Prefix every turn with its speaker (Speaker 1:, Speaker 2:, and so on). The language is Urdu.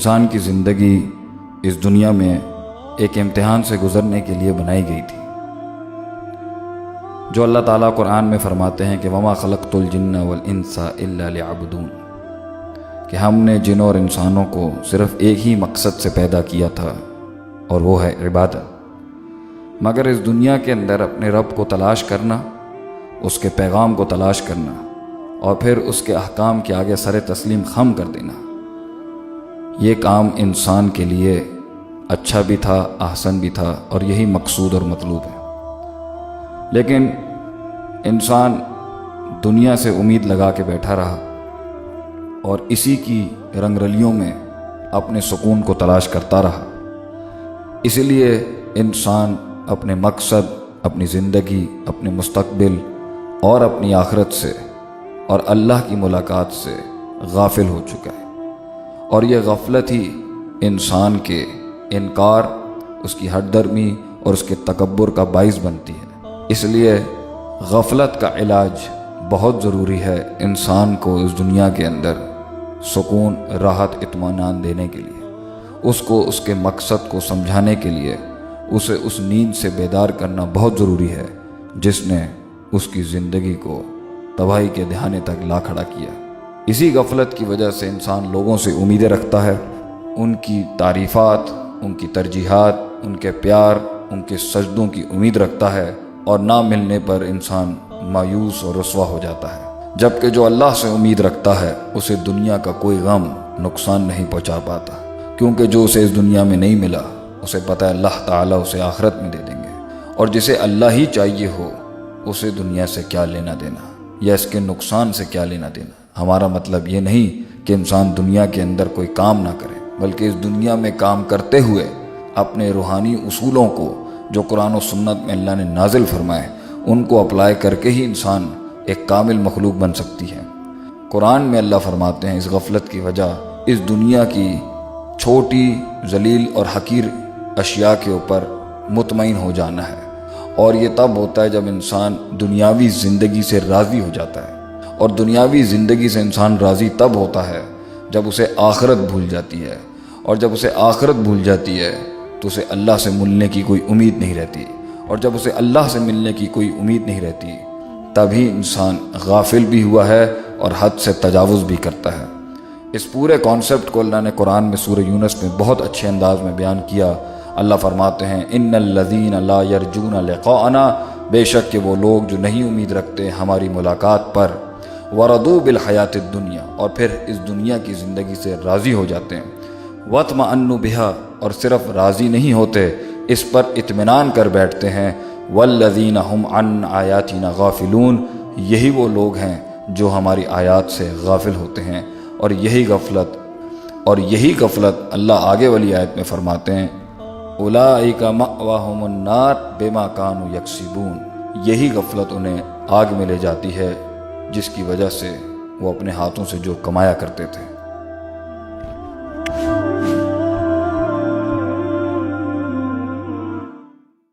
Speaker 1: انسان کی زندگی اس دنیا میں ایک امتحان سے گزرنے کے لیے بنائی گئی تھی، جو اللہ تعالیٰ قرآن میں فرماتے ہیں کہ وما خلقت الجن والانس الا لیعبدون، کہ ہم نے جنوں اور انسانوں کو صرف ایک ہی مقصد سے پیدا کیا تھا اور وہ ہے عبادت۔ مگر اس دنیا کے اندر اپنے رب کو تلاش کرنا، اس کے پیغام کو تلاش کرنا اور پھر اس کے احکام کے آگے سر تسلیم خم کر دینا، یہ کام انسان کے لیے اچھا بھی تھا، احسن بھی تھا، اور یہی مقصود اور مطلوب ہے۔ لیکن انسان دنیا سے امید لگا کے بیٹھا رہا اور اسی کی رنگ رلیوں میں اپنے سکون کو تلاش کرتا رہا۔ اس لیے انسان اپنے مقصد، اپنی زندگی، اپنے مستقبل اور اپنی آخرت سے اور اللہ کی ملاقات سے غافل ہو چکا ہے، اور یہ غفلت ہی انسان کے انکار، اس کی ہٹ درمی اور اس کے تکبر کا باعث بنتی ہے۔ اس لیے غفلت کا علاج بہت ضروری ہے انسان کو اس دنیا کے اندر سکون، راحت، اطمینان دینے کے لیے، اس کو اس کے مقصد کو سمجھانے کے لیے اسے اس نیند سے بیدار کرنا بہت ضروری ہے جس نے اس کی زندگی کو تباہی کے دہانے تک لا کھڑا کیا۔ اسی غفلت کی وجہ سے انسان لوگوں سے امیدیں رکھتا ہے، ان کی تعریفات، ان کی ترجیحات، ان کے پیار، ان کے سجدوں کی امید رکھتا ہے، اور نہ ملنے پر انسان مایوس اور رسوا ہو جاتا ہے۔ جبکہ جو اللہ سے امید رکھتا ہے اسے دنیا کا کوئی غم نقصان نہیں پہنچا پاتا، کیونکہ جو اسے اس دنیا میں نہیں ملا اسے پتہ ہے اللہ تعالیٰ اسے آخرت میں دے دیں گے، اور جسے اللہ ہی چاہیے ہو اسے دنیا سے کیا لینا دینا یا اس کے نقصان سے کیا لینا دینا۔ ہمارا مطلب یہ نہیں کہ انسان دنیا کے اندر کوئی کام نہ کرے، بلکہ اس دنیا میں کام کرتے ہوئے اپنے روحانی اصولوں کو جو قرآن و سنت میں اللہ نے نازل فرمائے ان کو اپلائی کر کے ہی انسان ایک کامل مخلوق بن سکتی ہے۔ قرآن میں اللہ فرماتے ہیں اس غفلت کی وجہ اس دنیا کی چھوٹی، ذلیل اور حقیر اشیاء کے اوپر مطمئن ہو جانا ہے، اور یہ تب ہوتا ہے جب انسان دنیاوی زندگی سے راضی ہو جاتا ہے، اور دنیاوی زندگی سے انسان راضی تب ہوتا ہے جب اسے آخرت بھول جاتی ہے، اور جب اسے آخرت بھول جاتی ہے تو اسے اللہ سے ملنے کی کوئی امید نہیں رہتی، اور جب اسے اللہ سے ملنے کی کوئی امید نہیں رہتی تبھی انسان غافل بھی ہوا ہے اور حد سے تجاوز بھی کرتا ہے۔ اس پورے کانسیپٹ کو اللہ نے قرآن میں سورہ یونس میں بہت اچھے انداز میں بیان کیا۔ اللہ فرماتے ہیں ان الذین لا یرجون لقاءنا، بے شک کہ وہ لوگ جو نہیں امید رکھتے ہماری ملاقات پر، وردوا بالحیات الدنیا، اور پھر اس دنیا کی زندگی سے راضی ہو جاتے ہیں، واطمأنوا بہا، اور صرف راضی نہیں ہوتے اس پر اطمینان کر بیٹھتے ہیں، والذین ہم عن آیاتنا غافلون، یہی وہ لوگ ہیں جو ہماری آیات سے غافل ہوتے ہیں، اور یہی غفلت اللہ آگے والی آیت میں فرماتے ہیں اولئک مأواہم النار بما کانوا یکسبون، یہی غفلت انہیں آگ میں لے جاتی ہے جس کی وجہ سے وہ اپنے ہاتھوں سے جو کمایا کرتے تھے۔